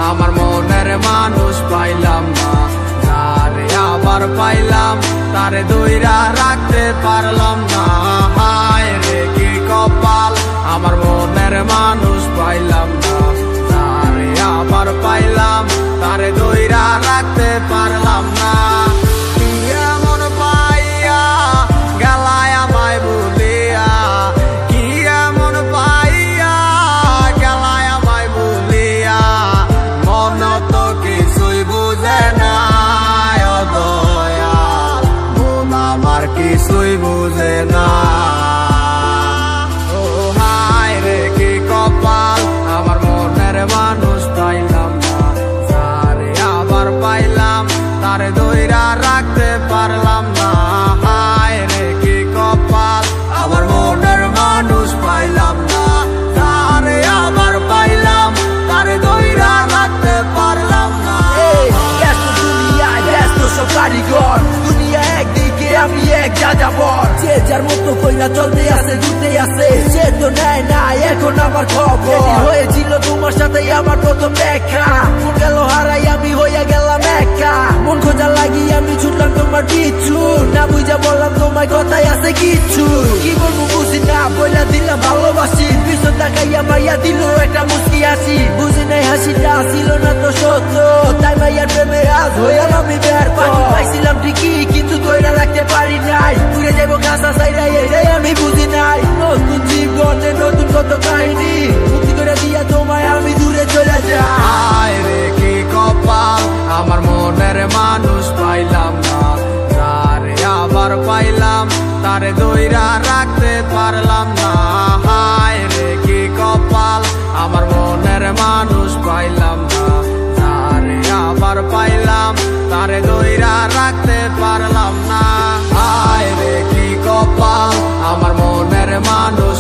আমার মনের মানুষ পাইলাম না, যারে আবার পাইলাম তারে দইরা রাখতে পারলাম না। হায় রে কি কপাল, আমার মনের মানুষ পাইলাম না, যারে আবার পাইলাম তারে দইরা রাখতে পারলাম না। কিছুই বুঝে না, ও হায় রে কি কপাল, আমার মনের মানুষ পাইলাম না, যারে আবার পাইলাম তারে দইরা রাখতে পারলাম না। হায় রে কি কপাল, আমার মনের মানুষ পাইলাম না, যারে আবার পাইলাম তারে দইরা রাখতে পারলাম না। কারিগর দুনিয়া একদিকে আমি এক যাযাবর, যে যার মতো কইরা চলতে আছে ঘুরতে আছে, সে তো নেয় না এখন আমার খবর। হয়েছিল তোমার সাথে আমার প্রথম দেখা, মন গেল হারাই আমি হইয়া গেলাম একা, মন খোঁজা লাগি আমি ছুটলাম তোমার পিছু, না বুঝা বললাম তোমার কথাই আছে কিছু, কি বলবো বুঝি না বইলা দিলাম ভালোবাসি, পিছন তাকাইয়া মাইয়া দিল একটা মুস্কি হাসি, বুঝি নাই হাসিটা ছিল না তো সত্য, তাই মাইয়ার প্রেমে আজ হইলাম আমি বের পাইছিলাম ঠিকই কিন্তু ধইরা রাখতে পারি নাই, ঘুরে যাবো কাঁচা চাইরা এটাই আমি বুঝি নাই, নতুন জীবনে নতুন কত কাহিনী মুক্তি করে দিয়া তোমায় আমি দূরে চলে যাই। হায় রে কি কপাল, আমার মনের মানুষ পাইলাম না, যারে আবার পাইলাম তারে দইরা রাখতে পারলাম না। হায় রে কি কপাল, আমার মনের মানুষ পাইলাম না, যারে আবার পাইলাম তারে দইরা রাখতে পারলাম না। হায় রে কি কপাল, আমার মনের মানুষ